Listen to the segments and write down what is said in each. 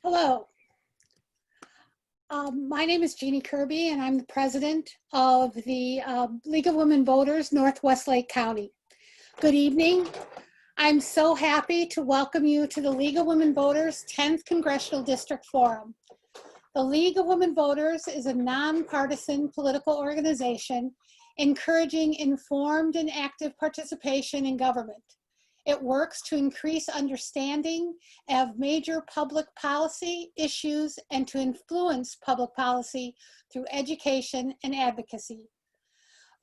Hello. My name is Jeannie Kirby, and I'm the president of the League of Women Voters, Northwest Lake County. Good evening. I'm so happy to welcome you to the League of Women Voters 10th Congressional District Forum. The League of Women Voters is a nonpartisan political organization encouraging informed and active participation in government. It works to increase understanding of major public policy issues and to influence public policy through education and advocacy.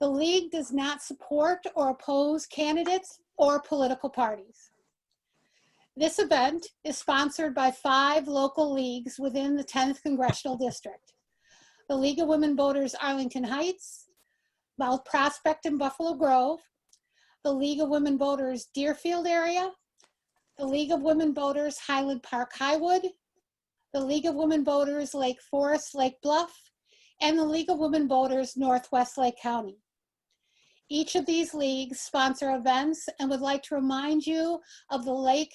The League does not support or oppose candidates or political parties. This event is sponsored by 5 local leagues within the 10th Congressional District. The League of Women Voters Arlington Heights, Mount Prospect and Buffalo Grove, the League of Women Voters Deerfield area, the League of Women Voters Highland Park Highwood, the League of Women Voters Lake Forest Lake Bluff, and the League of Women Voters Northwest Lake County. Each of these leagues sponsor events and would like to remind you of the Lake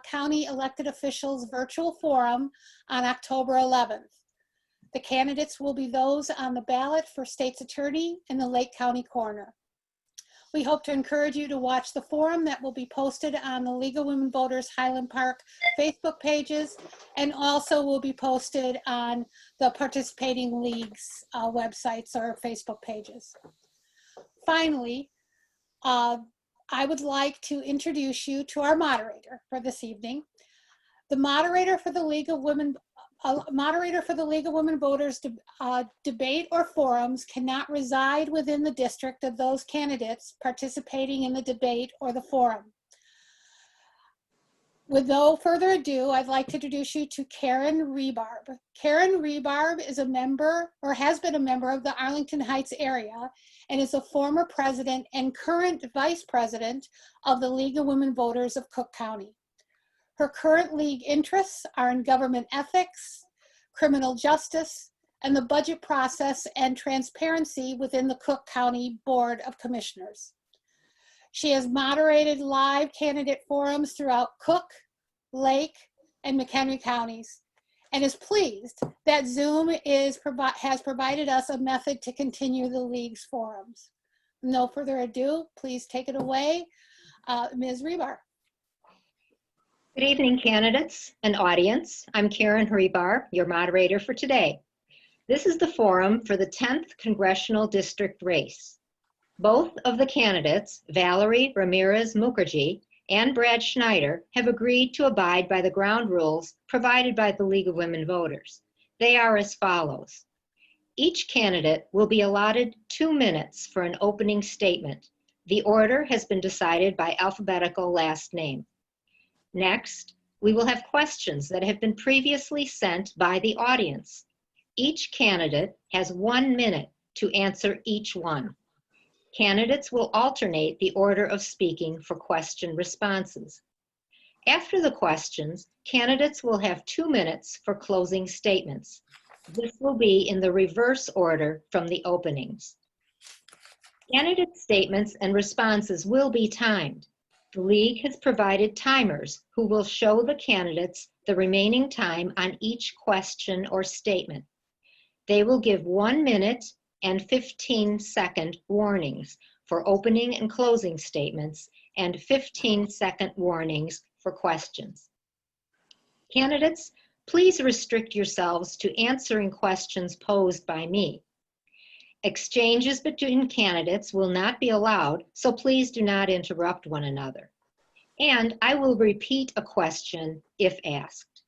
County elected officials virtual forum on October 11th. The candidates will be those on the ballot for state's attorney and the Lake County coroner. We hope to encourage you to watch the forum that will be posted on the League of Women Voters Highland Park Facebook pages, and also will be posted on the participating leagues' websites or Facebook pages. Finally, I would like to introduce you to our moderator for this evening. The moderator for the League of Women Voters debate or forums cannot reside within the district of those candidates participating in the debate or the forum. With no further ado, I'd like to introduce you to Karen Rebarb. Karen Rebarb is a member, or has been a member, of the Arlington Heights area and is a former president and current vice president of the League of Women Voters of Cook County. Her current league interests are in government ethics, criminal justice, and the budget process and transparency within the Cook County Board of Commissioners. She has moderated live candidate forums throughout Cook, Lake, and McHenry counties, and is pleased that Zoom has provided us a method to continue the league's forums. No further ado, please take it away, Ms. Rebar. Good evening, candidates and audience. I'm Karen Rebar, your moderator for today. This is the forum for the 10th Congressional District race. Both of the candidates, Valerie Ramirez Mukherjee and Brad Schneider, have agreed to abide by the ground rules provided by the League of Women Voters. They are as follows. Each candidate will be allotted 2 minutes for an opening statement. The order has been decided by alphabetical last name. Next, we will have questions that have been previously sent by the audience. Each candidate has 1 minute to answer each one. Candidates will alternate the order of speaking for question responses. After the questions, candidates will have 2 minutes for closing statements. This will be in the reverse order from the openings. Candidate statements and responses will be timed. The League has provided timers who will show the candidates the remaining time on each question or statement. They will give 1 minute and 15-second warnings for opening and closing statements and 15-second warnings for questions. Candidates, please restrict yourselves to answering questions posed by me. Exchanges between candidates will not be allowed, so please do not interrupt one another. And I will repeat a question if asked.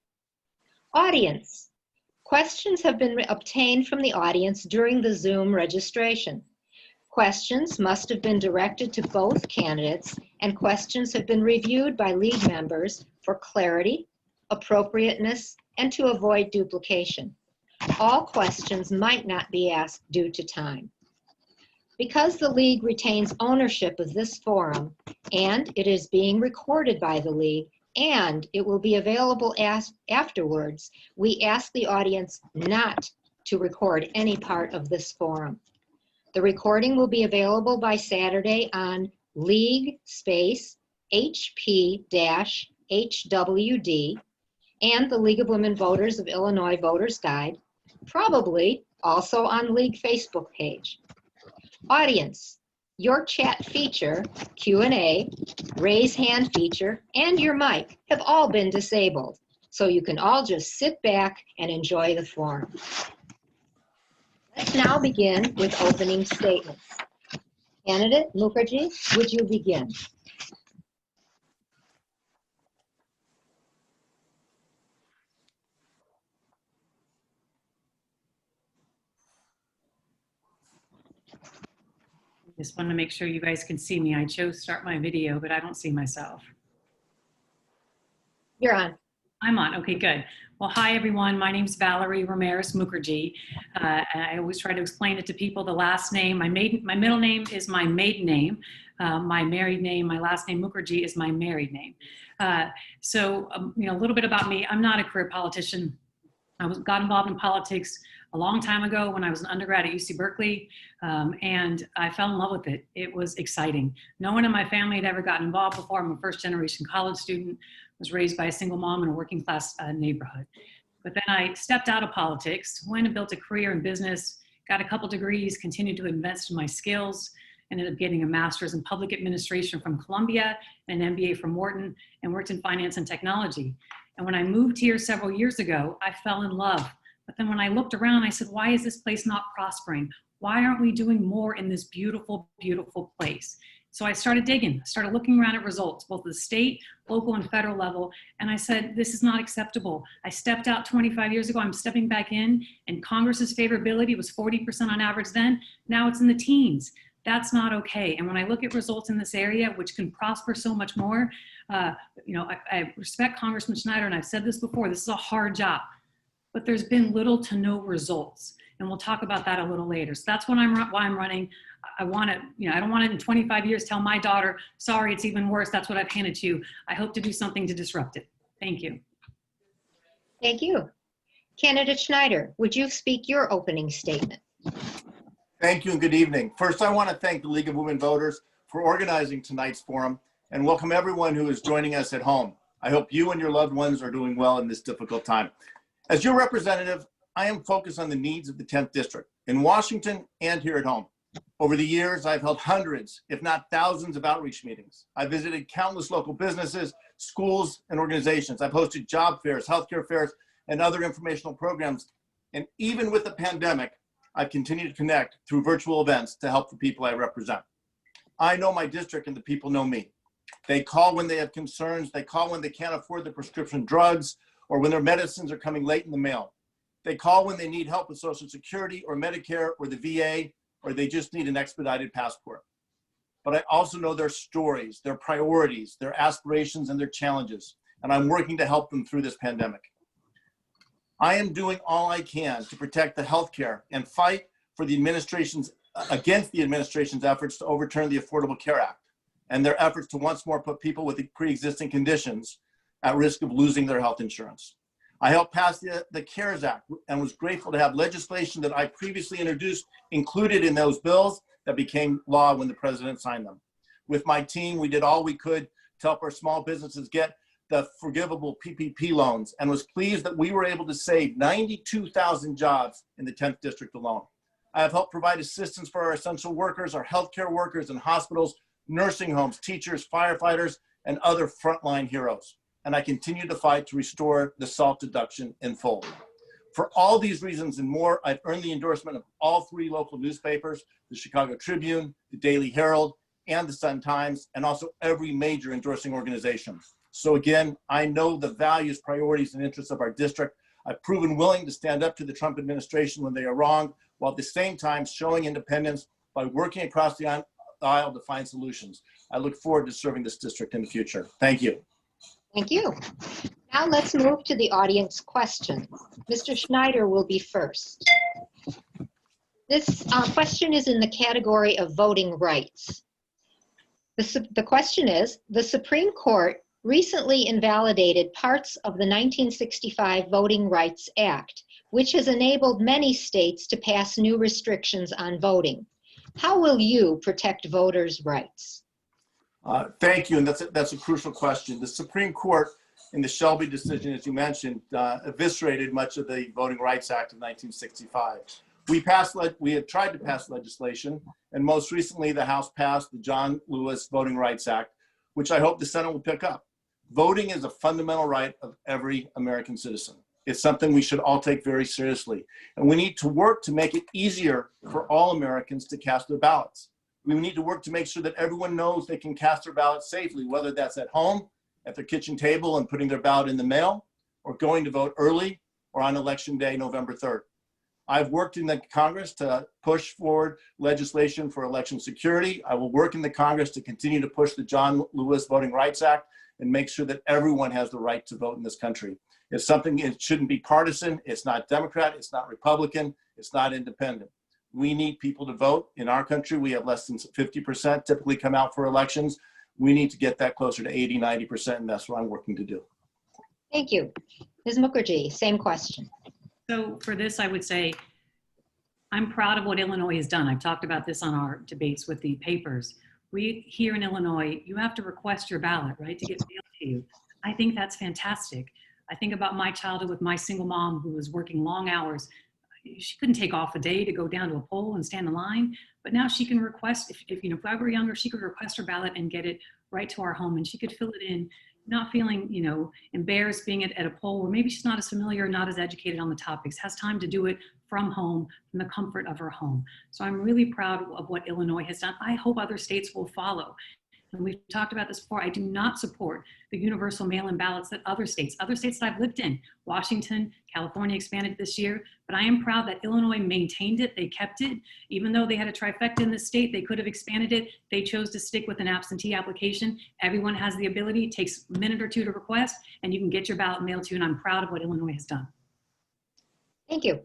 Audience. Questions have been obtained from the audience during the Zoom registration. Questions must have been directed to both candidates, and questions have been reviewed by League members for clarity, appropriateness, and to avoid duplication. All questions might not be asked due to time. Because the League retains ownership of this forum, and it is being recorded by the League, and it will be available afterwards, we ask the audience not to record any part of this forum. The recording will be available by Saturday on League HP-HWD and the League of Women Voters of Illinois Voters Guide, probably also on League Facebook page. Audience, your chat feature, Q&A, raise hand feature, and your mic have all been disabled, so you can all just sit back and enjoy the forum. Let's now begin with opening statements. Candidate Mukherjee, would you begin? Just want to make sure you guys can see me. I chose to start my video, but I don't see myself. You're on. I'm on. Okay, good. Well, hi, everyone. My name is Valerie Ramirez Mukherjee. And I always try to explain it to people. The last name, my middle name is my maiden name. My married name, my last name Mukherjee is my married name. A little bit about me. I'm not a career politician. Got involved in politics a long time ago when I was an undergrad at UC Berkeley, and I fell in love with it. It was exciting. No one in my family had ever gotten involved before. I'm a first-generation college student, was raised by a single mom in a working-class neighborhood. But then I stepped out of politics, went and built a career in business, got a couple degrees, continued to invest in my skills, ended up getting a master's in public administration from Columbia, and an MBA from Wharton, and worked in finance and technology. And when I moved here several years ago, I fell in love. But then when I looked around, I said, why is this place not prospering? Why aren't we doing more in this beautiful, beautiful place? So I started digging, started looking around at results, both at the state, local, and federal level. And I said, this is not acceptable. I stepped out 25 years ago, I'm stepping back in, and Congress's favorability was 40% on average then. Now it's in the teens. That's not okay. And when I look at results in this area, which can prosper so much more, I respect Congressman Schneider, and I've said this before, this is a hard job, but there's been little to no results. And we'll talk about that a little later. So that's why I'm running. I want to, I don't want to in 25 years tell my daughter, sorry, it's even worse. That's what I've handed to you. I hope to do something to disrupt it. Thank you. Thank you. Candidate Schneider, would you speak your opening statement? Thank you and good evening. First, I want to thank the League of Women Voters for organizing tonight's forum and welcome everyone who is joining us at home. I hope you and your loved ones are doing well in this difficult time. As your representative, I am focused on the needs of the 10th District in Washington and here at home. Over the years, I've held hundreds, if not thousands, of outreach meetings. I've visited countless local businesses, schools, and organizations. I've hosted job fairs, healthcare fairs, and other informational programs. And even with the pandemic, I've continued to connect through virtual events to help the people I represent. I know my district and the people know me. They call when they have concerns. They call when they can't afford their prescription drugs or when their medicines are coming late in the mail. They call when they need help with Social Security or Medicare or the VA, or they just need an expedited passport. But I also know their stories, their priorities, their aspirations, and their challenges, and I'm working to help them through this pandemic. I am doing all I can to protect the healthcare and fight for the administration's, against the administration's efforts to overturn the Affordable Care Act and their efforts to once more put people with pre-existing conditions at risk of losing their health insurance. I helped pass the CARES Act and was grateful to have legislation that I previously introduced included in those bills that became law when the president signed them. With my team, we did all we could to help our small businesses get the forgivable PPP loans and was pleased that we were able to save 92,000 jobs in the 10th District alone. I have helped provide assistance for our essential workers, our healthcare workers in hospitals, nursing homes, teachers, firefighters, and other frontline heroes. And I continue to fight to restore the SALT deduction in full. For all these reasons and more, I've earned the endorsement of all 3 local newspapers, the Chicago Tribune, the Daily Herald, and the Sun-Times, and also every major endorsing organization. So again, I know the values, priorities, and interests of our district. I've proven willing to stand up to the Trump administration when they are wrong, while at the same time showing independence by working across the aisle to find solutions. I look forward to serving this district in the future. Thank you. Thank you. Now let's move to the audience questions. Mr. Schneider will be first. This question is in the category of voting rights. The question is, the Supreme Court recently invalidated parts of the 1965 Voting Rights Act, which has enabled many states to pass new restrictions on voting. How will you protect voters' rights? Thank you, and that's a crucial question. The Supreme Court in the Shelby decision, as you mentioned, eviscerated much of the Voting Rights Act of 1965. We have tried to pass legislation, and most recently the House passed the John Lewis Voting Rights Act, which I hope the Senate will pick up. Voting is a fundamental right of every American citizen. It's something we should all take very seriously. And we need to work to make it easier for all Americans to cast their ballots. We need to work to make sure that everyone knows they can cast their ballot safely, whether that's at home, at their kitchen table and putting their ballot in the mail, or going to vote early or on Election Day, November 3rd. I've worked in the Congress to push forward legislation for election security. I will work in the Congress to continue to push the John Lewis Voting Rights Act and make sure that everyone has the right to vote in this country. It's something, it shouldn't be partisan. It's not Democrat, it's not Republican, it's not independent. We need people to vote. In our country, we have less than 50% typically come out for elections. We need to get that closer to 80, 90%, and that's what I'm working to do. Thank you. Ms. Mukherjee, same question. So for this, I would say, I'm proud of what Illinois has done. I've talked about this on our debates with the papers. We here in Illinois, you have to request your ballot, right, to get mailed to you. I think that's fantastic. I think about my childhood with my single mom who was working long hours. She couldn't take off a day to go down to a poll and stand in line, but now she can request, if I were younger, she could request her ballot and get it right to our home, and she could fill it in, not feeling, embarrassed being at a poll where maybe she's not as familiar, not as educated on the topics, has time to do it from home, from the comfort of her home. So I'm really proud of what Illinois has done. I hope other states will follow. And we've talked about this before. I do not support the universal mail-in ballots that other states that I've lived in, Washington, California expanded this year, but I am proud that Illinois maintained it. They kept it. Even though they had a trifecta in the state, they could have expanded it. They chose to stick with an absentee application. Everyone has the ability. It takes a minute or two to request, and you can get your ballot mailed to you, and I'm proud of what Illinois has done. Thank you.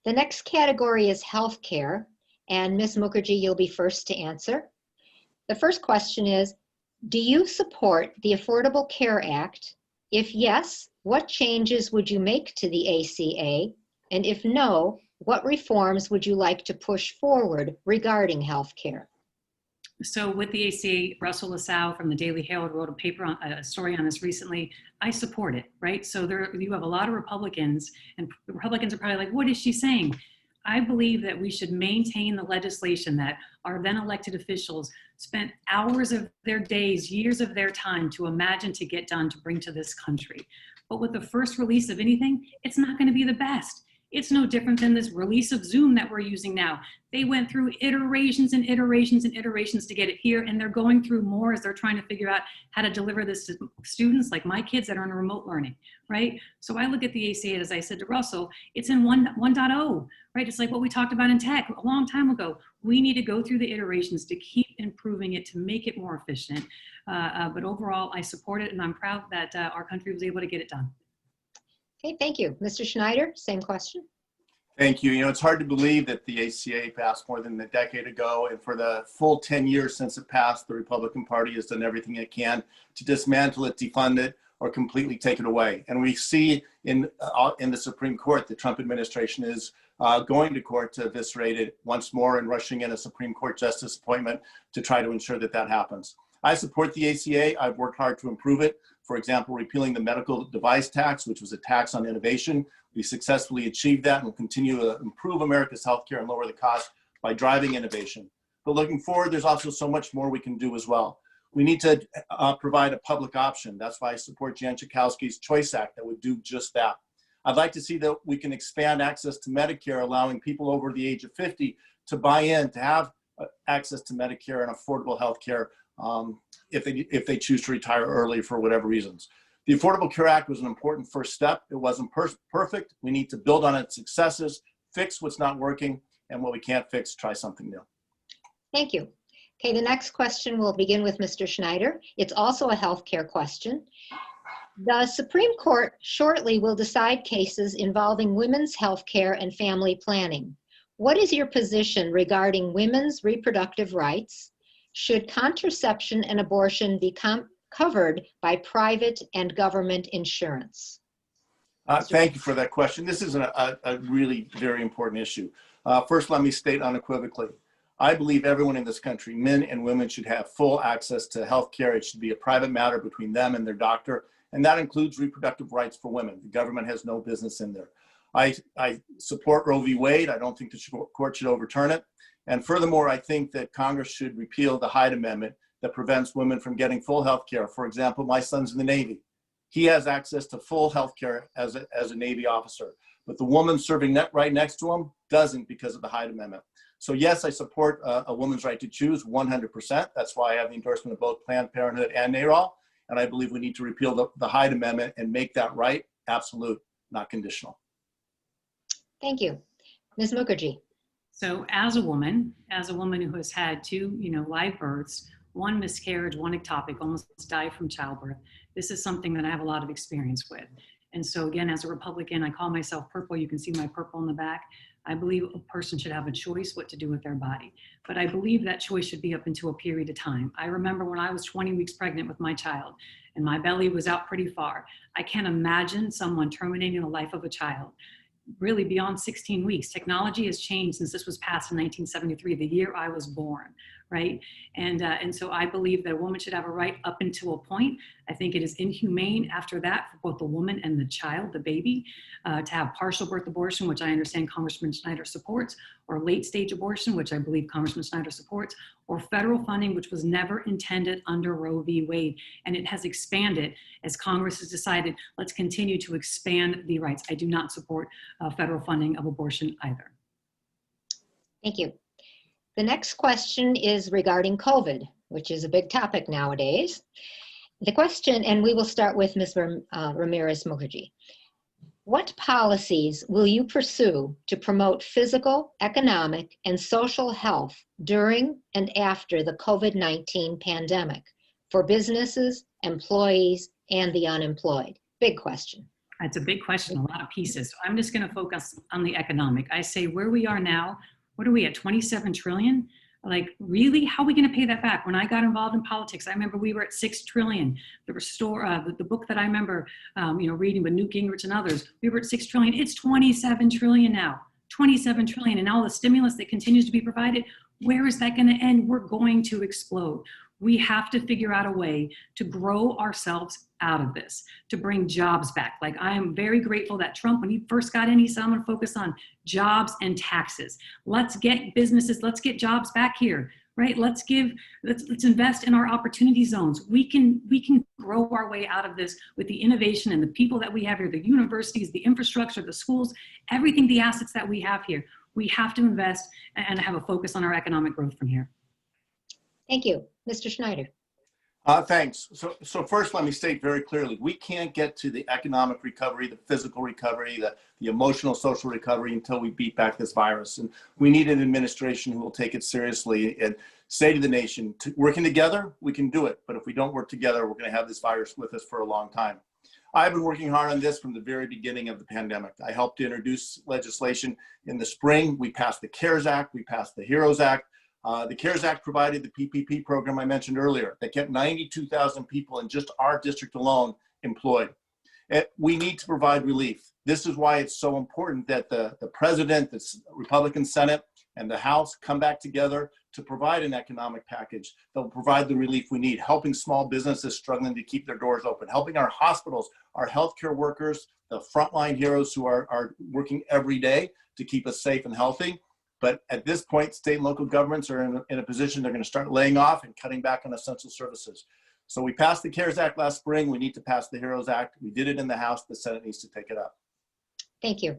The next category is healthcare, and Ms. Mukherjee, you'll be first to answer. The first question is, do you support the Affordable Care Act? If yes, what changes would you make to the ACA? And if no, what reforms would you like to push forward regarding health care? So with the ACA, Russell Lasau from the Daily Herald wrote a story on this recently. I support it, right? So you have a lot of Republicans, and Republicans are probably like, what is she saying? I believe that we should maintain the legislation that our then elected officials spent hours of their days, years of their time to imagine to get done to bring to this country. But with the first release of anything, it's not going to be the best. It's no different than this release of Zoom that we're using now. They went through iterations and iterations and iterations to get it here, and they're going through more as they're trying to figure out how to deliver this to students like my kids that are in remote learning, right? So I look at the ACA, as I said to Russell, it's in 1.0, right? It's like what we talked about in tech a long time ago. We need to go through the iterations to keep improving it, to make it more efficient. But overall, I support it, and I'm proud that our country was able to get it done. Okay, thank you. Mr. Schneider, same question. Thank you. It's hard to believe that the ACA passed more than a decade ago, and for the full 10 years since it passed, the Republican Party has done everything it can to dismantle it, defund it, or completely take it away. And we see in the Supreme Court, the Trump administration is going to court to eviscerate it once more and rushing in a Supreme Court justice appointment to try to ensure that that happens. I support the ACA. I've worked hard to improve it. For example, repealing the medical device tax, which was a tax on innovation. We successfully achieved that and will continue to improve America's healthcare and lower the cost by driving innovation. But looking forward, there's also so much more we can do as well. We need to provide a public option. That's why I support Jan Schakowsky's Choice Act that would do just that. I'd like to see that we can expand access to Medicare, allowing people over the age of 50 to buy in, to have access to Medicare and affordable health care if they choose to retire early for whatever reasons. The Affordable Care Act was an important first step. It wasn't perfect. We need to build on its successes, fix what's not working, and what we can't fix, try something new. Thank you. Okay, the next question will begin with Mr. Schneider. It's also a healthcare question. The Supreme Court shortly will decide cases involving women's healthcare and family planning. What is your position regarding women's reproductive rights? Should contraception and abortion be covered by private and government insurance? Thank you for that question. This is a really very important issue. First, let me state unequivocally, I believe everyone in this country, men and women, should have full access to health care. It should be a private matter between them and their doctor, and that includes reproductive rights for women. The government has no business in there. I support Roe v. Wade. I don't think the court should overturn it. And furthermore, I think that Congress should repeal the Hyde Amendment that prevents women from getting full health care. For example, my son's in the Navy. He has access to full health care as a Navy officer, but the woman serving right next to him doesn't because of the Hyde Amendment. So yes, I support a woman's right to choose 100%. That's why I have the endorsement of both Planned Parenthood and NARAL. And I believe we need to repeal the Hyde Amendment and make that right absolute, not conditional. Thank you. Ms. Mukherjee. So as a woman who has had two, live births, one miscarriage, one ectopic, almost died from childbirth, this is something that I have a lot of experience with. And so again, as a Republican, I call myself purple. You can see my purple in the back. I believe a person should have a choice what to do with their body. But I believe that choice should be up into a period of time. I remember when I was 20 weeks pregnant with my child and my belly was out pretty far. I can't imagine someone terminating the life of a child really beyond 16 weeks. Technology has changed since this was passed in 1973, the year I was born, right? And so I believe that a woman should have a right up until a point. I think it is inhumane after that for both the woman and the child, the baby, to have partial birth abortion, which I understand Congressman Snyder supports, or late stage abortion, which I believe Congressman Snyder supports, or federal funding, which was never intended under Roe v. Wade. And it has expanded as Congress has decided, let's continue to expand the rights. I do not support federal funding of abortion either. Thank you. The next question is regarding COVID, which is a big topic nowadays. The question, and we will start with Ms. Ramirez Mukherjee. What policies will you pursue to promote physical, economic, and social health during and after the COVID-19 pandemic for businesses, employees, and the unemployed? Big question. It's a big question, a lot of pieces. So I'm just going to focus on the economic. I say where we are now, what are we at, 27 trillion? Like, really? How are we going to pay that back? When I got involved in politics, I remember we were at 6 trillion. The book that I remember, reading with Newt Gingrich and others, we were at 6 trillion. It's 27 trillion now, 27 trillion. And all the stimulus that continues to be provided, where is that going to end? We're going to explode. We have to figure out a way to grow ourselves out of this, to bring jobs back. Like, I am very grateful that Trump, when he first got in, he said, I'm going to focus on jobs and taxes. Let's get businesses, let's get jobs back here, right? Let's invest in our opportunity zones. We can grow our way out of this with the innovation and the people that we have here, the universities, the infrastructure, the schools, everything, the assets that we have here. We have to invest and have a focus on our economic growth from here. Thank you. Mr. Schneider. Thanks. So first, let me state very clearly, we can't get to the economic recovery, the physical recovery, the emotional, social recovery until we beat back this virus. And we need an administration who will take it seriously and say to the nation, working together, we can do it. But if we don't work together, we're going to have this virus with us for a long time. I've been working hard on this from the very beginning of the pandemic. I helped to introduce legislation in the spring. We passed the CARES Act. We passed the HEROES Act. The CARES Act provided the PPP program I mentioned earlier that kept 92,000 people in just our district alone employed. We need to provide relief. This is why it's so important that the president, the Republican Senate, and the House come back together to provide an economic package that will provide the relief we need, helping small businesses struggling to keep their doors open, helping our hospitals, our healthcare workers, the frontline heroes who are working every day to keep us safe and healthy. But at this point, state and local governments are in a position they're going to start laying off and cutting back on essential services. So we passed the CARES Act last spring. We need to pass the HEROES Act. We did it in the House. The Senate needs to take it up. Thank you.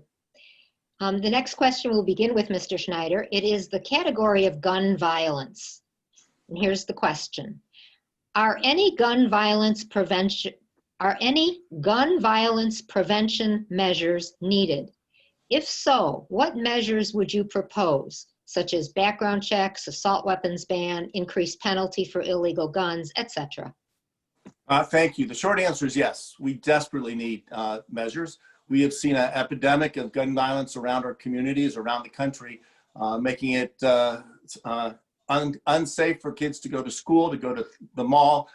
The next question will begin with Mr. Schneider. It is the category of gun violence. And here's the question. Are any gun violence prevention measures needed? If so, what measures would you propose, such as background checks, assault weapons ban, increased penalty for illegal guns, etc.? Thank you. The short answer is yes. We desperately need measures. We have seen an epidemic of gun violence around our communities, around the country, making it unsafe for kids to go to school, to go to the mall.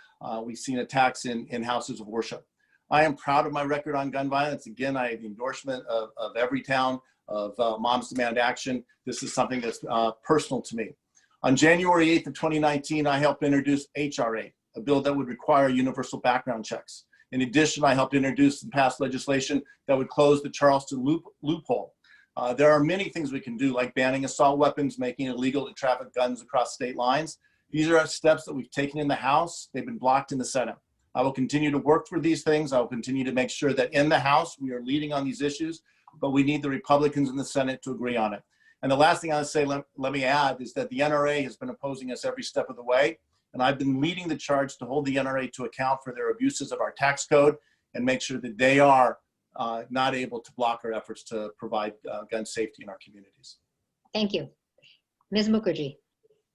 We've seen attacks in houses of worship. I am proud of my record on gun violence. Again, I have the endorsement of Everytown, of Moms Demand Action. This is something that's personal to me. On January 8th of 2019, I helped introduce H.R. 8, a bill that would require universal background checks. In addition, I helped introduce and pass legislation that would close the Charleston loophole. There are many things we can do, like banning assault weapons, making it illegal to traffic guns across state lines. These are steps that we've taken in the House. They've been blocked in the Senate. I will continue to work for these things. I will continue to make sure that in the House, we are leading on these issues, but we need the Republicans in the Senate to agree on it. And the last thing I would say, let me add, is that the NRA has been opposing us every step of the way. And I've been leading the charge to hold the NRA to account for their abuses of our tax code and make sure that they are not able to block our efforts to provide gun safety in our communities. Thank you. Ms. Mukherjee.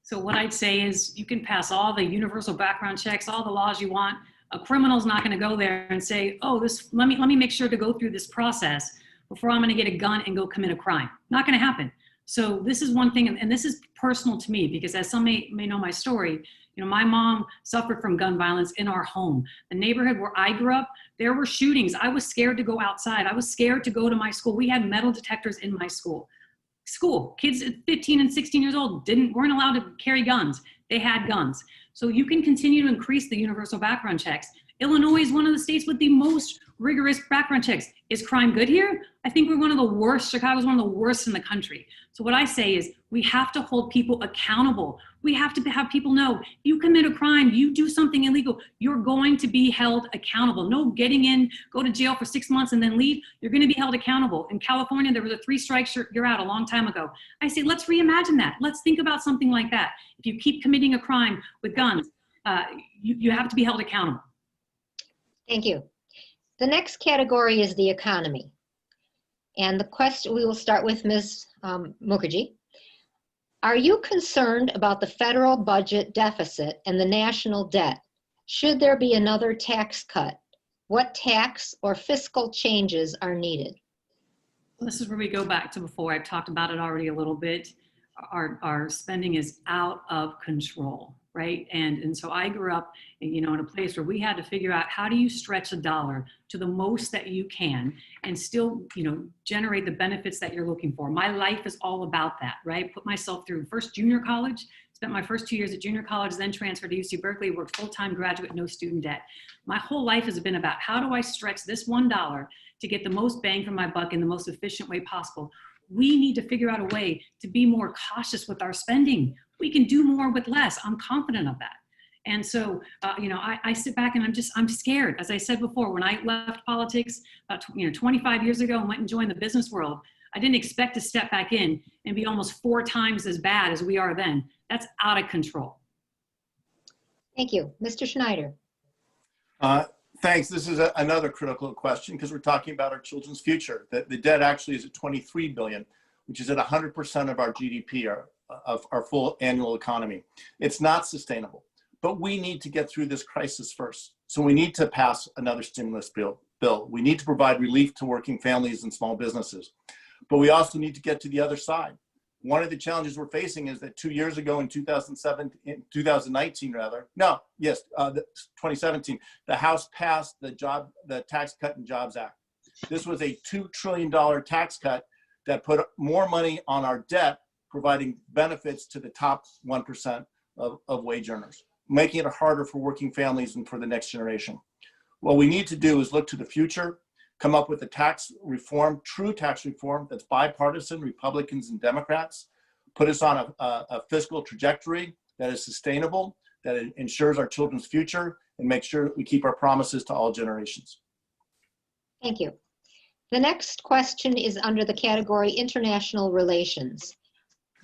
So what I'd say is you can pass all the universal background checks, all the laws you want. A criminal's not going to go there and say, oh, let me make sure to go through this process before I'm going to get a gun and go commit a crime. Not going to happen. So this is one thing, and this is personal to me because as some may know my story, you know, my mom suffered from gun violence in our home. The neighborhood where I grew up, there were shootings. I was scared to go outside. I was scared to go to my school. We had metal detectors in my school. Kids at 15 and 16 years old weren't allowed to carry guns. They had guns. So you can continue to increase the universal background checks. Illinois is one of the states with the most rigorous background checks. Is crime good here? I think we're one of the worst. Chicago's one of the worst in the country. So what I say is we have to hold people accountable. We have to have people know you commit a crime, you do something illegal, you're going to be held accountable. No getting in, go to jail for 6 months and then leave. You're going to be held accountable. In California, there was a 3 strikes, you're out a long time ago. I say, let's reimagine that. Let's think about something like that. If you keep committing a crime with guns, you have to be held accountable. Thank you. The next category is the economy. And the question, we will start with Ms. Mukherjee. Are you concerned about the federal budget deficit and the national debt? Should there be another tax cut? What tax or fiscal changes are needed? This is where we go back to before. I've talked about it already a little bit. Our spending is out of control, right? And so I grew up, you know, in a place where we had to figure out how do you stretch a dollar to the most that you can and still, you know, generate the benefits that you're looking for. My life is all about that, right? Put myself through first junior college, spent my first 2 years at junior college, then transferred to UC Berkeley, worked full-time graduate, no student debt. My whole life has been about how do I stretch this $1 to get the most bang for my buck in the most efficient way possible. We need to figure out a way to be more cautious with our spending. We can do more with less. I'm confident of that. And so, you know, I sit back and I'm scared. As I said before, when I left politics about 25 years ago and went and joined the business world, I didn't expect to step back in and be almost 4 times as bad as we are then. That's out of control. Thank you. Mr. Schneider. Thanks. This is another critical question because we're talking about our children's future. The debt actually is at $23 billion, which is at 100% of our GDP, of our full annual economy. It's not sustainable, but we need to get through this crisis first. So we need to pass another stimulus bill. We need to provide relief to working families and small businesses, but we also need to get to the other side. One of the challenges we're facing is that 2 years ago in 2017, the 2017, the House passed the Tax Cut and Jobs Act. This was a $2 trillion tax cut that put more money on our debt, providing benefits to the top 1% of wage earners, making it harder for working families and for the next generation. What we need to do is look to the future, come up with a tax reform, true tax reform that's bipartisan, Republicans and Democrats, put us on a fiscal trajectory that is sustainable, that ensures our children's future, and make sure that we keep our promises to all generations. Thank you. The next question is under the category International Relations.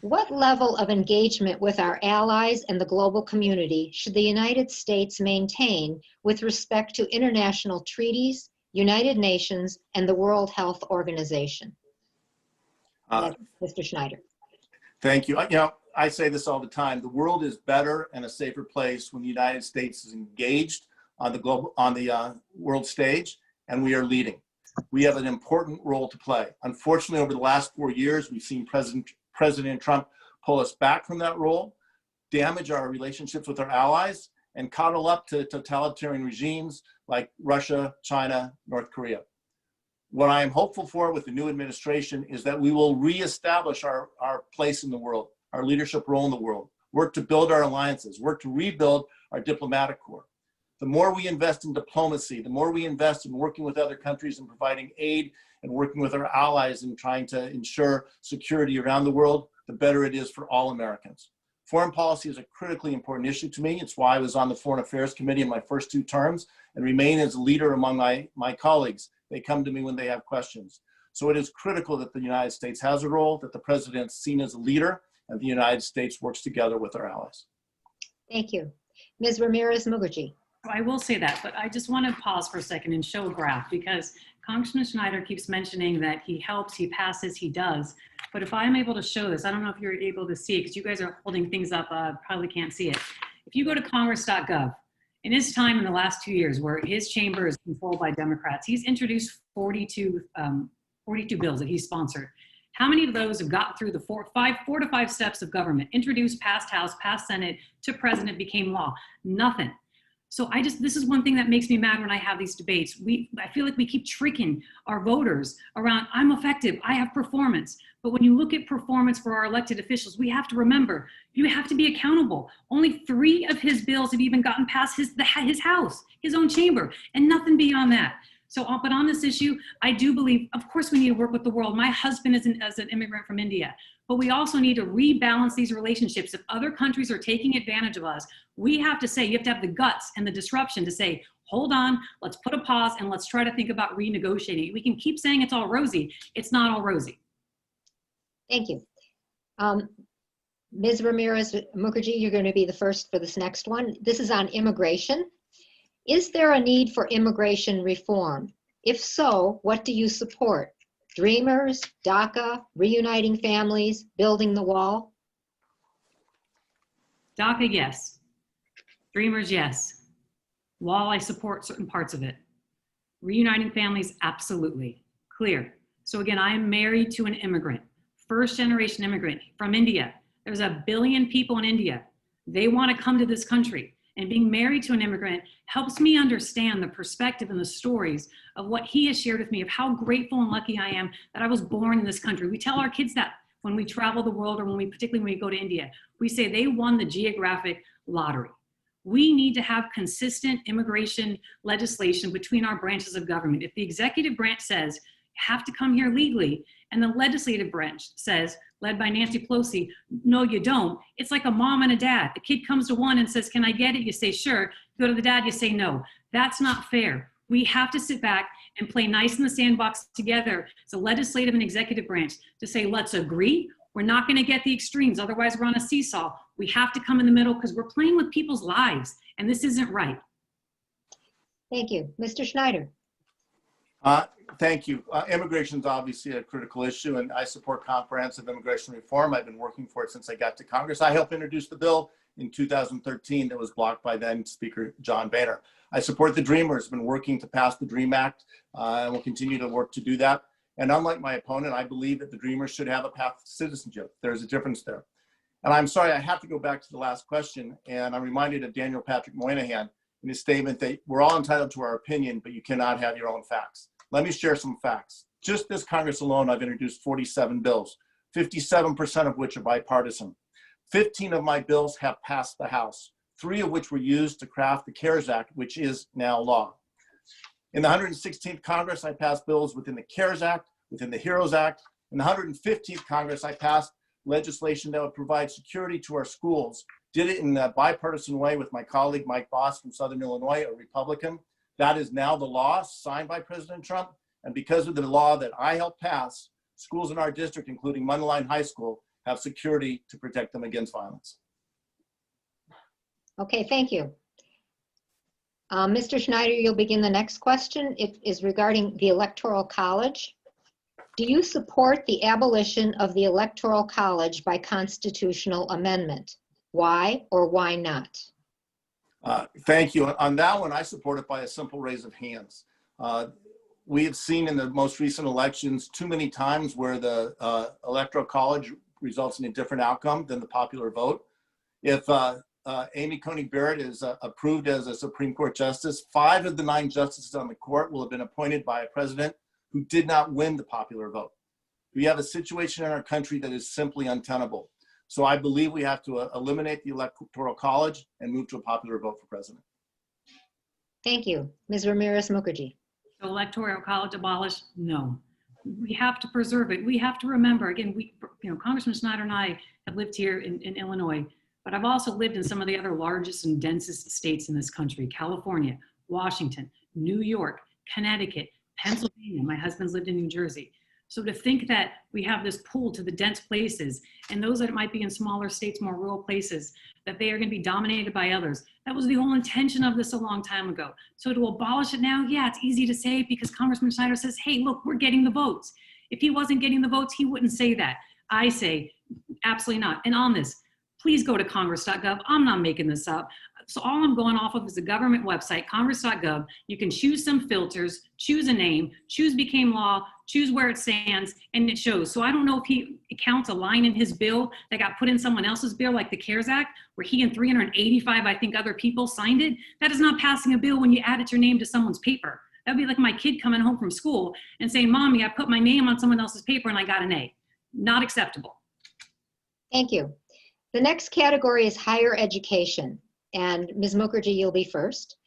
What level of engagement with our allies and the global community should the United States maintain with respect to international treaties, United Nations, and the World Health Organization? Mr. Schneider. Thank you. You know, I say this all the time. The world is better and a safer place when the United States is engaged on the world stage, and we are leading. We have an important role to play. Unfortunately, over the last 4 years, we've seen President Trump pull us back from that role, damage our relationships with our allies, and coddle up to totalitarian regimes like Russia, China, North Korea. What I am hopeful for with the new administration is that we will reestablish our place in the world, our leadership role in the world, work to build our alliances, work to rebuild our diplomatic corps. The more we invest in diplomacy, the more we invest in working with other countries and providing aid and working with our allies and trying to ensure security around the world, the better it is for all Americans. Foreign policy is a critically important issue to me. It's why I was on the Foreign Affairs Committee in my first 2 terms and remain as a leader among my colleagues. They come to me when they have questions. So it is critical that the United States has a role, that the president's seen as a leader, and the United States works together with our allies. Thank you. Ms. Ramirez Mukherjee. I will say that, but I just want to pause for a second and show a graph, because Congressman Schneider keeps mentioning that he helps, he passes, he does. But if I'm able to show this, I don't know if you're able to see it because you guys are holding things up, probably can't see it. If you go to congress.gov, in his time in the last 2 years where his chamber is controlled by Democrats, he's introduced 42 bills that he's sponsored. How many of those have gotten through the four to five steps of government, introduced, passed House, passed Senate, to president, became law? Nothing. So this is one thing that makes me mad when I have these debates. I feel like we keep tricking our voters around, I'm effective, I have performance. But when you look at performance for our elected officials, we have to remember, you have to be accountable. Only 3 of his bills have even gotten past his house, his own chamber, and nothing beyond that. So, but on this issue, I do believe, of course, we need to work with the world. My husband is an immigrant from India, but we also need to rebalance these relationships. If other countries are taking advantage of us, we have to say, you have to have the guts and the disruption to say, hold on, let's put a pause and let's try to think about renegotiating. We can keep saying it's all rosy. It's not all rosy. Thank you. Ms. Ramirez Mukherjee, you're going to be the first for this next one. This is on immigration. Is there a need for immigration reform? If so, what do you support? Dreamers, DACA, reuniting families, building the wall? DACA, yes. Dreamers, yes. Wall, I support certain parts of it. Reuniting families, absolutely. Clear. So again, I am married to an immigrant, first generation immigrant from India. There's 1 billion people in India. They want to come to this country. And being married to an immigrant helps me understand the perspective and the stories of what he has shared with me, of how grateful and lucky I am that I was born in this country. We tell our kids that when we travel the world, or particularly when we go to India. We say they won the geographic lottery. We need to have consistent immigration legislation between our branches of government. If the executive branch says, you have to come here legally, and the legislative branch says, led by Nancy Pelosi, no, you don't. It's like a mom and a dad. The kid comes to one and says, can I get it? You say, sure. You go to the dad, you say, no. That's not fair. We have to sit back and play nice in the sandbox together as a legislative and executive branch to say, let's agree. We're not going to get the extremes. Otherwise, we're on a seesaw. We have to come in the middle because we're playing with people's lives, and this isn't right. Thank you. Mr. Schneider. Thank you. Immigration is obviously a critical issue, and I support comprehensive immigration reform. I've been working for it since I got to Congress. I helped introduce the bill in 2013 that was blocked by then Speaker John Boehner. I support the Dreamers, been working to pass the DREAM Act, and will continue to work to do that. And unlike my opponent, I believe that the Dreamers should have a path to citizenship. There's a difference there. And I'm sorry, I have to go back to the last question, and I'm reminded of Daniel Patrick Moynihan in his statement that we're all entitled to our opinion, but you cannot have your own facts. Let me share some facts. Just this Congress alone, I've introduced 47 bills, 57% of which are bipartisan. 15 of my bills have passed the House, 3 of which were used to craft the CARES Act, which is now law. In the 116th Congress, I passed bills within the CARES Act, within the HEROES Act. In the 115th Congress, I passed legislation that would provide security to our schools. Did it in a bipartisan way with my colleague, Mike Boss from Southern Illinois, a Republican. That is now the law signed by President Trump. And because of the law that I helped pass, schools in our district, including Mundelein High School, have security to protect them against violence. Okay, thank you. Mr. Schneider, you'll begin the next question. It is regarding the Electoral College. Do you support the abolition of the Electoral College by constitutional amendment? Why or why not? Thank you. On that one, I support it by a simple raise of hands. We have seen in the most recent elections too many times where the Electoral College results in a different outcome than the popular vote. If Amy Coney Barrett is approved as a Supreme Court justice, 5 of the 9 justices on the court will have been appointed by a president who did not win the popular vote. We have a situation in our country that is simply untenable. So I believe we have to eliminate the Electoral College and move to a popular vote for president. Thank you. Ms. Ramirez Mukherjee. So electoral college abolished? No. We have to preserve it. We have to remember, again, Congressman Snyder and I have lived here in Illinois, but I've also lived in some of the other largest and densest states in this country: California, Washington, New York, Connecticut, Pennsylvania. My husband's lived in New Jersey. So to think that we have this pull to the dense places, and those that might be in smaller states, more rural places, that they are going to be dominated by others. That was the whole intention of this a long time ago. So to abolish it now, yeah, it's easy to say because Congressman Snyder says, hey, look, we're getting the votes. If he wasn't getting the votes, he wouldn't say that. I say, absolutely not. And on this, please go to congress.gov. I'm not making this up. So all I'm going off of is the government website, congress.gov. You can choose some filters, choose a name, choose became law, choose where it stands, and it shows. So I don't know if he counts a line in his bill that got put in someone else's bill, like the CARES Act, where he and 385, I think, other people signed it. That is not passing a bill when you added your name to someone's paper. That'd be like my kid coming home from school and saying, Mommy, I put my name on someone else's paper and I got an A. Not acceptable. Thank you. The next category is higher education. And Ms. Mukherjee, you'll be first.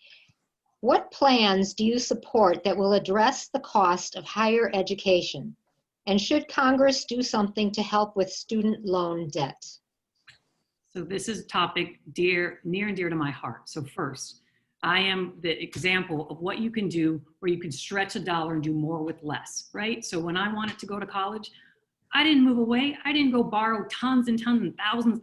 What plans do you support that will address the cost of higher education? And should Congress do something to help with student loan debt? So this is a topic near and dear to my heart. So first, I am the example of what you can do where you can stretch a dollar and do more with less, right? So when I wanted to go to college, I didn't move away. I didn't go borrow tons and tons and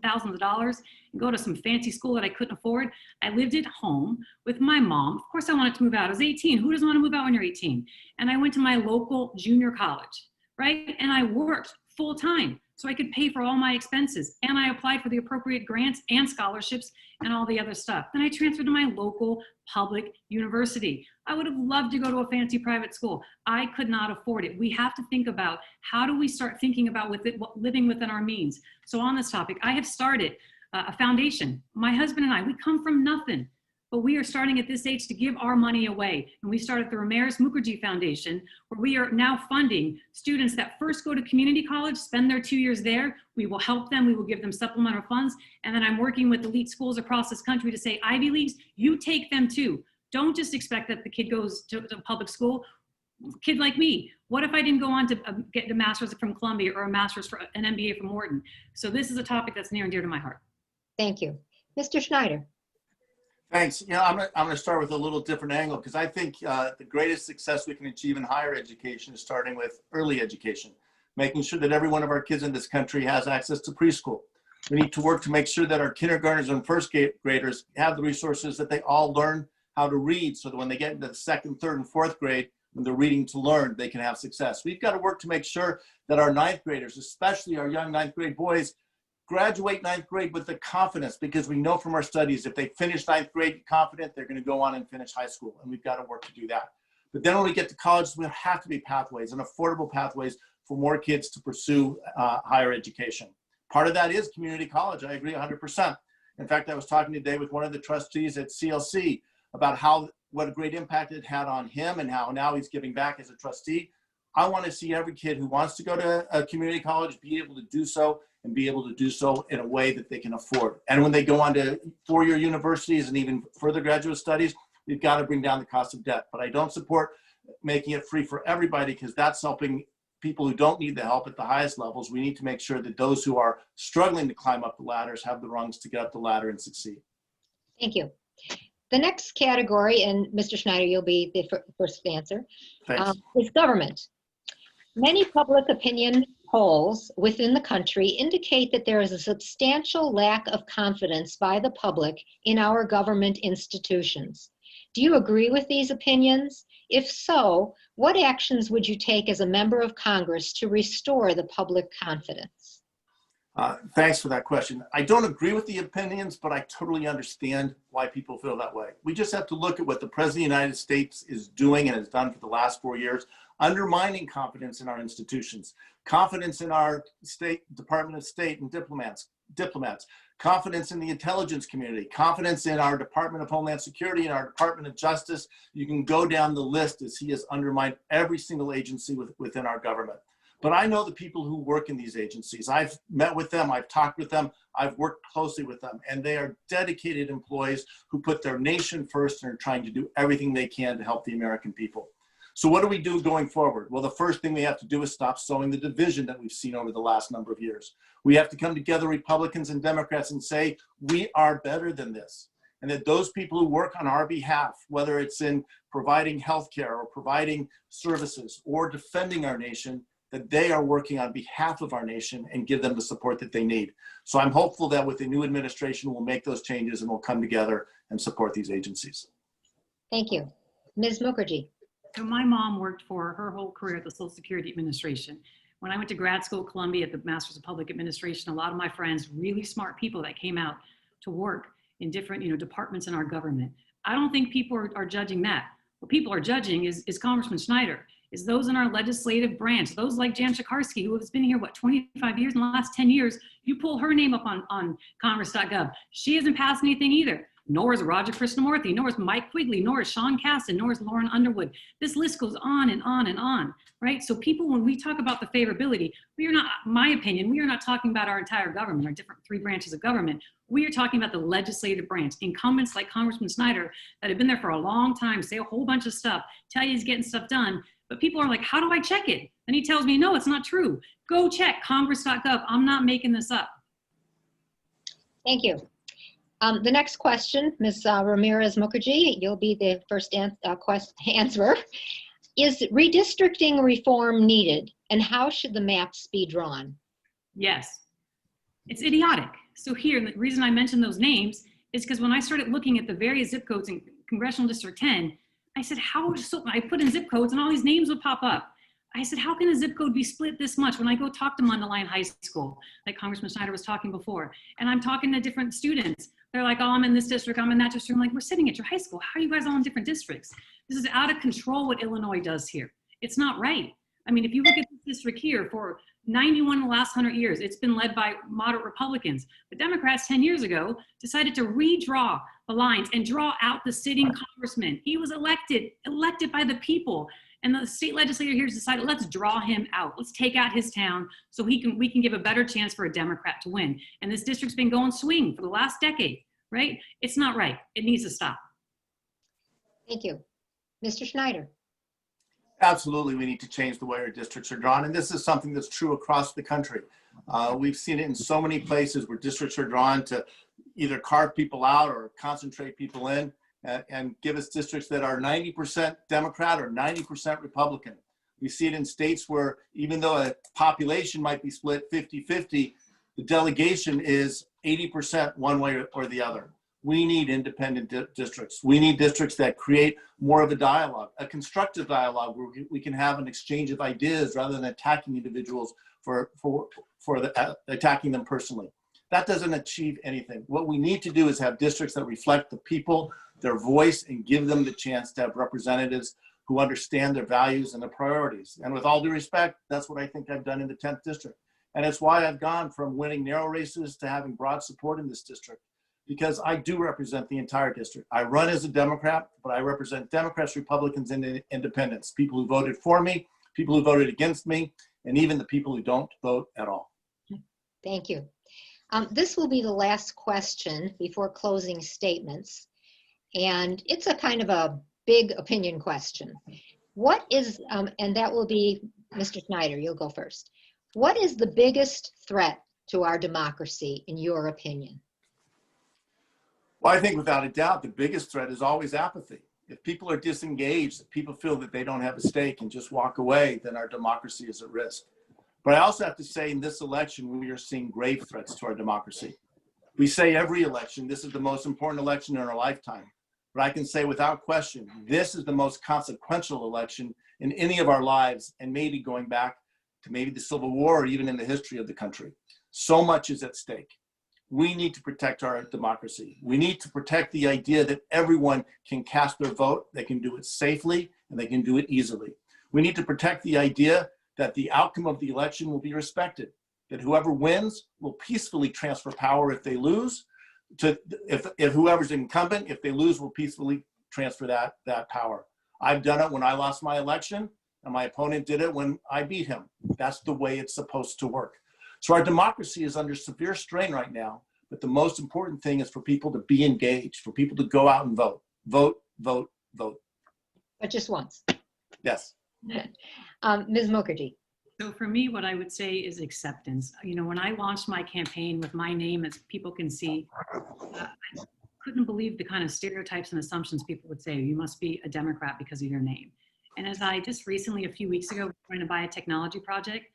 thousands of dollars and go to some fancy school that I couldn't afford. I lived at home with my mom. Of course I wanted to move out. I was 18. Who doesn't want to move out when you're 18? And I went to my local junior college, right? And I worked full time so I could pay for all my expenses. And I applied for the appropriate grants and scholarships and all the other stuff. Then I transferred to my local public university. I would have loved to go to a fancy private school. I could not afford it. We have to think about how do we start thinking about living within our means. So on this topic, I have started a foundation. My husband and I, we come from nothing, but we are starting at this age to give our money away. And we started the Ramirez Mukherjee Foundation, where we are now funding students that first go to community college, spend their 2 years there. We will help them. We will give them supplemental funds. And then I'm working with elite schools across this country to say, Ivy Leagues, you take them too. Don't just expect that the kid goes to public school. Kid like me, what if I didn't go on to get a master's from Columbia or a master's for an MBA from Wharton? So this is a topic that's near and dear to my heart. Thank you. Mr. Schneider. Thanks. I'm going to start with a little different angle because I think the greatest success we can achieve in higher education is starting with early education, making sure that every one of our kids in this country has access to preschool. We need to work to make sure that our kindergartners and first graders have the resources that they all learn how to read so that when they get into the second, third, and fourth grade, when they're reading to learn, they can have success. We've got to work to make sure that our ninth graders, especially our young ninth grade boys, graduate ninth grade with the confidence, because we know from our studies, if they finish ninth grade confident, they're going to go on and finish high school. And we've got to work to do that. But then when we get to college, there have to be pathways and affordable pathways for more kids to pursue higher education. Part of that is community college. I agree 100%. In fact, I was talking today with one of the trustees at CLC about what a great impact it had on him and how now he's giving back as a trustee. I want to see every kid who wants to go to a community college be able to do so and be able to do so in a way that they can afford. And when they go on to four-year universities and even further graduate studies, we've got to bring down the cost of debt. But I don't support making it free for everybody because that's helping people who don't need the help at the highest levels. We need to make sure that those who are struggling to climb up the ladders have the rungs to get up the ladder and succeed. Thank you. The next category, and Mr. Schneider, you'll be the first to answer, is government. Many public opinion polls within the country indicate that there is a substantial lack of confidence by the public in our government institutions. Do you agree with these opinions? If so, what actions would you take as a member of Congress to restore the public confidence? Thanks for that question. I don't agree with the opinions, but I totally understand why people feel that way. We just have to look at what the President of the United States is doing and has done for the last 4 years, undermining confidence in our institutions, confidence in our Department of State and diplomats, confidence in the intelligence community, confidence in our Department of Homeland Security and our Department of Justice. You can go down the list as he has undermined every single agency within our government. But I know the people who work in these agencies. I've met with them, I've talked with them, I've worked closely with them, and they are dedicated employees who put their nation first and are trying to do everything they can to help the American people. So what do we do going forward? Well, the first thing we have to do is stop sowing the division that we've seen over the last number of years. We have to come together, Republicans and Democrats, and say, we are better than this. And that those people who work on our behalf, whether it's in providing healthcare or providing services or defending our nation, that they are working on behalf of our nation and give them the support that they need. So I'm hopeful that with the new administration, we'll make those changes and we'll come together and support these agencies. Thank you. Ms. Mukherjee. So my mom worked for her whole career at the Social Security Administration. When I went to grad school at Columbia at the Masters of Public Administration, a lot of my friends, really smart people that came out to work in different departments in our government. I don't think people are judging that. What people are judging is Congressman Schneider, is those in our legislative branch, those like Jan Schakarsky, who has been here, 25 years in the last 10 years. You pull her name up on Congress.gov. She hasn't passed anything either. Nor is Roger Krishnamurthy, nor is Mike Quigley, nor is Sean Casten, nor is Lauren Underwood. This list goes on and on and on, right? So people, when we talk about the favorability, we are not, my opinion, we are not talking about our entire government, our different 3 branches of government. We are talking about the legislative branch. Incumbents like Congressman Snyder that have been there for a long time, say a whole bunch of stuff, tell you he's getting stuff done, but people are like, how do I check it? And he tells me, no, it's not true. Go check Congress.gov. I'm not making this up. Thank you. The next question, Ms. Ramirez Mukherjee, you'll be the first answerer. Is redistricting reform needed, and how should the maps be drawn? Yes, it's idiotic. So here, the reason I mentioned those names is because when I started looking at the various zip codes in Congressional District 10, I said, I put in zip codes and all these names would pop up. I said, how can a zip code be split this much? When I go talk to Mundelein High School, like Congressman Schneider was talking before, and I'm talking to different students, they're like, oh, I'm in this district, I'm in that district. I'm like, we're sitting at your high school. How are you guys all in different districts? This is out of control what Illinois does here. It's not right. I mean, if you look at this district here, for 91 of the last 100 years, it's been led by moderate Republicans. The Democrats 10 years ago decided to redraw the lines and draw out the sitting congressman. He was elected by the people. And the state legislature here has decided, let's draw him out. Let's take out his town so we can give a better chance for a Democrat to win. And this district's been going swing for the last decade, right? It's not right. It needs to stop. Thank you. Mr. Schneider. Absolutely, we need to change the way our districts are drawn. And this is something that's true across the country. We've seen it in so many places where districts are drawn to either carve people out or concentrate people in. And give us districts that are 90% Democrat or 90% Republican. We see it in states where even though a population might be split 50-50, the delegation is 80% one way or the other. We need independent districts. We need districts that create more of a dialogue, a constructive dialogue where we can have an exchange of ideas rather than attacking individuals for attacking them personally. That doesn't achieve anything. What we need to do is have districts that reflect the people, their voice, and give them the chance to have representatives who understand their values and their priorities. And with all due respect, that's what I think I've done in the 10th district. And it's why I've gone from winning narrow races to having broad support in this district, because I do represent the entire district. I run as a Democrat, but I represent Democrats, Republicans, and independents, people who voted for me, people who voted against me, and even the people who don't vote at all. Thank you. This will be the last question before closing statements. And it's a kind of a big opinion question. What is, and that will be Mr. Schneider, you'll go first. What is the biggest threat to our democracy, in your opinion? Well, I think without a doubt, the biggest threat is always apathy. If people are disengaged, if people feel that they don't have a stake and just walk away, then our democracy is at risk. But I also have to say in this election, we are seeing grave threats to our democracy. We say every election, this is the most important election in our lifetime. But I can say without question, this is the most consequential election in any of our lives, and maybe going back to maybe the Civil War or even in the history of the country. So much is at stake. We need to protect our democracy. We need to protect the idea that everyone can cast their vote, they can do it safely, and they can do it easily. We need to protect the idea that the outcome of the election will be respected, that whoever wins will peacefully transfer power if they lose, if whoever's incumbent, if they lose, will peacefully transfer that power. I've done it when I lost my election, and my opponent did it when I beat him. That's the way it's supposed to work. So our democracy is under severe strain right now, but the most important thing is for people to be engaged, for people to go out and vote. Vote, vote, vote. But just once. Yes. Ms. Mukherjee. So for me, what I would say is acceptance. You know, when I launched my campaign with my name, as people can see, I couldn't believe the kind of stereotypes and assumptions people would say. You must be a Democrat because of your name. And as I just recently, a few weeks ago, was trying to buy a technology product,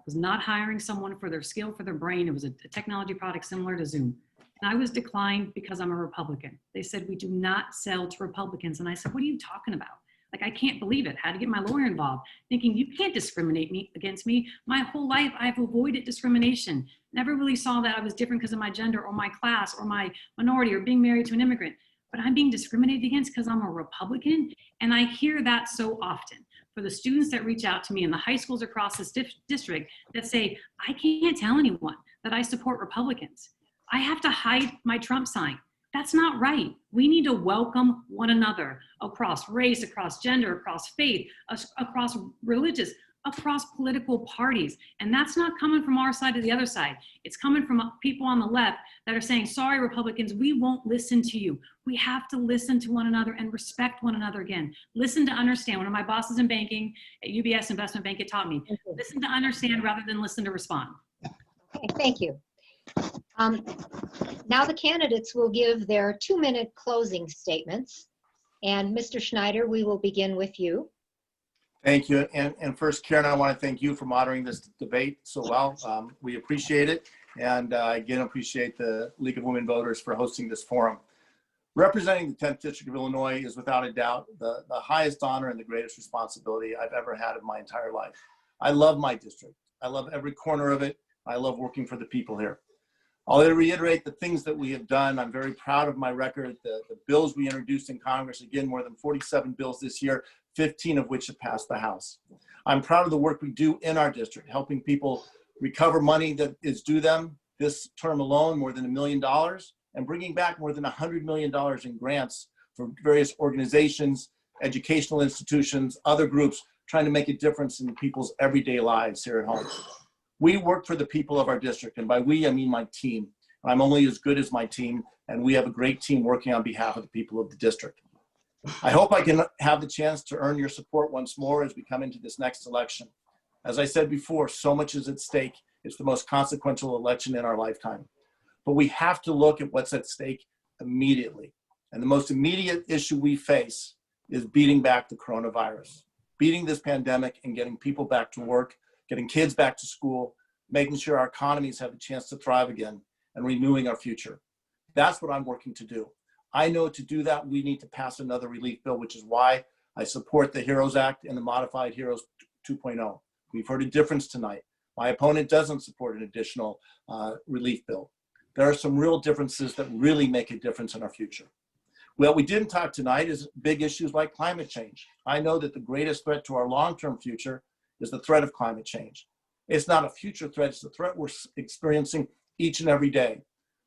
was not hiring someone for their skill, for their brain. It was a technology product similar to Zoom. And I was declined because I'm a Republican. They said, we do not sell to Republicans. And I said, what are you talking about? Like, I can't believe it. Had to get my lawyer involved, thinking you can't discriminate against me. My whole life, I've avoided discrimination. Never really saw that I was different because of my gender or my class or my minority or being married to an immigrant. But I'm being discriminated against because I'm a Republican. And I hear that so often. For the students that reach out to me in the high schools across this district that say, I can't tell anyone that I support Republicans. I have to hide my Trump sign. That's not right. We need to welcome one another across race, across gender, across faith, across religious, across political parties. And that's not coming from our side or the other side. It's coming from people on the left that are saying, sorry, Republicans, we won't listen to you. We have to listen to one another and respect one another again. Listen to understand. One of my bosses in banking at UBS Investment Bank, it taught me, listen to understand rather than listen to respond. Okay, thank you. Now the candidates will give their 2-minute closing statements. And Mr. Schneider, we will begin with you. Thank you. And first, Karen, I want to thank you for moderating this debate so well. We appreciate it. And again, appreciate the League of Women Voters for hosting this forum. Representing the 10th District of Illinois is without a doubt the highest honor and the greatest responsibility I've ever had in my entire life. I love my district. I love every corner of it. I love working for the people here. I'll reiterate the things that we have done. I'm very proud of my record, the bills we introduced in Congress, again, more than 47 bills this year, 15 of which have passed the House. I'm proud of the work we do in our district, helping people recover money that is due them this term alone, more than $1 million, and bringing back more than $100 million in grants for various organizations, educational institutions, other groups, trying to make a difference in people's everyday lives here at home. We work for the people of our district, and by we, I mean my team. I'm only as good as my team, and we have a great team working on behalf of the people of the district. I hope I can have the chance to earn your support once more as we come into this next election. As I said before, so much is at stake. It's the most consequential election in our lifetime. But we have to look at what's at stake immediately. And the most immediate issue we face is beating back the coronavirus, beating this pandemic and getting people back to work, getting kids back to school, making sure our economies have a chance to thrive again, and renewing our future. That's what I'm working to do. I know to do that, we need to pass another relief bill, which is why I support the HEROES Act and the modified HEROES 2.0. We've heard a difference tonight. My opponent doesn't support an additional relief bill. There are some real differences that really make a difference in our future. Well, we didn't talk tonight is big issues like climate change. I know that the greatest threat to our long-term future is the threat of climate change. It's not a future threat, it's a threat we're experiencing each and every day.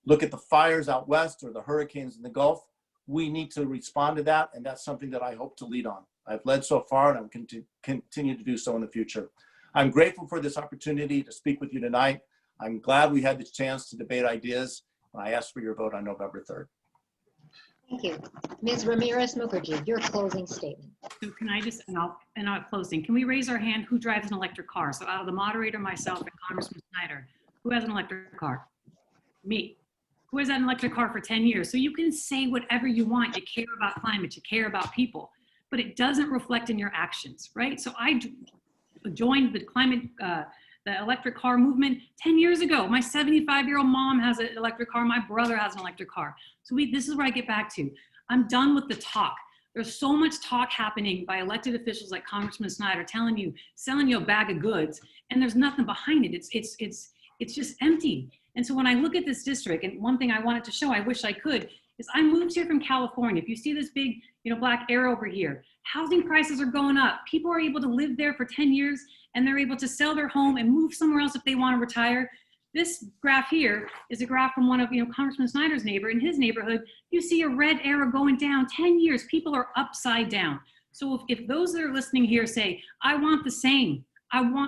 Look at the fires out west or the hurricanes in the Gulf. We need to respond to that, and that's something that I hope to lead on. I've led so far, and I'm continue to do so in the future. I'm grateful for this opportunity to speak with you tonight. I'm glad we had the chance to debate ideas, and I ask for your vote on November 3rd. Thank you. Ms. Ramirez Mukherjee, your closing statement. So can I just, and I'll closing, can we raise our hand who drives an electric car? So out of the moderator, myself, and Congressman Snyder, who has an electric car? Me. Who has had an electric car for 10 years? So you can say whatever you want. You care about climate, you care about people, but it doesn't reflect in your actions, right? So I joined the the electric car movement 10 years ago. My 75-year-old mom has an electric car. My brother has an electric car. So this is where I get back to. I'm done with the talk. There's so much talk happening by elected officials like Congressman Snyder telling you, selling you a bag of goods, and there's nothing behind it. It's just empty. And so when I look at this district, and one thing I wanted to show, I wish I could, is I moved here from California. If you see this big, black arrow over here, housing prices are going up. People are able to live there for 10 years, and they're able to sell their home and move somewhere else if they want to retire. This graph here is a graph from one of Congressman Snyder's neighbor. In his neighborhood, you see a red arrow going down 10 years. People are upside down. So if those that are listening here say, I want the same,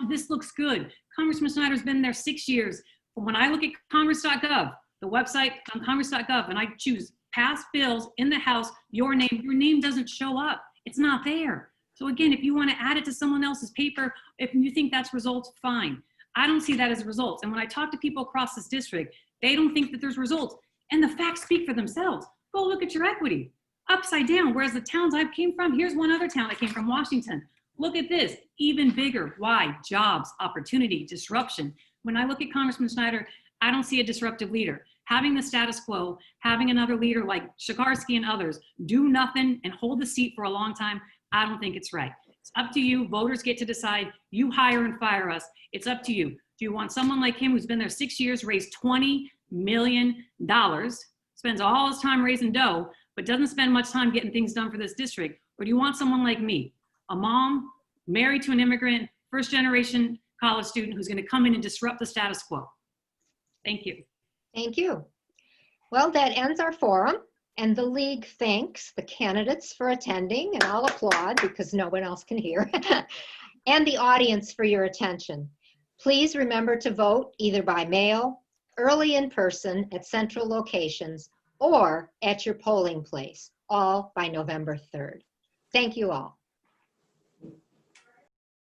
this looks good. Congressman Snyder's been there 6 years. When I look at congress.gov, the website on congress.gov, and I choose past bills in the House, your name doesn't show up. It's not there. So again, if you want to add it to someone else's paper, if you think that's results, fine. I don't see that as results. And when I talk to people across this district, they don't think that there's results. And the facts speak for themselves. Go look at your equity. Upside down. Whereas the towns I came from, here's one other town. I came from Washington. Look at this, even bigger. Why? Jobs, opportunity, disruption. When I look at Congressman Snyder, I don't see a disruptive leader. Having the status quo, having another leader like Shikarsky and others do nothing and hold the seat for a long time, I don't think it's right. It's up to you. Voters get to decide. You hire and fire us. It's up to you. Do you want someone like him who's been there 6 years, raised $20 million, spends all his time raising dough, but doesn't spend much time getting things done for this district? Or do you want someone like me, a mom, married to an immigrant, first generation college student who's going to come in and disrupt the status quo? Thank you. Thank you. Well, that ends our forum, and the League thanks the candidates for attending, and I'll applaud because no one else can hear, and the audience for your attention. Please remember to vote either by mail, early in person at central locations, or at your polling place, all by November 3rd. Thank you all.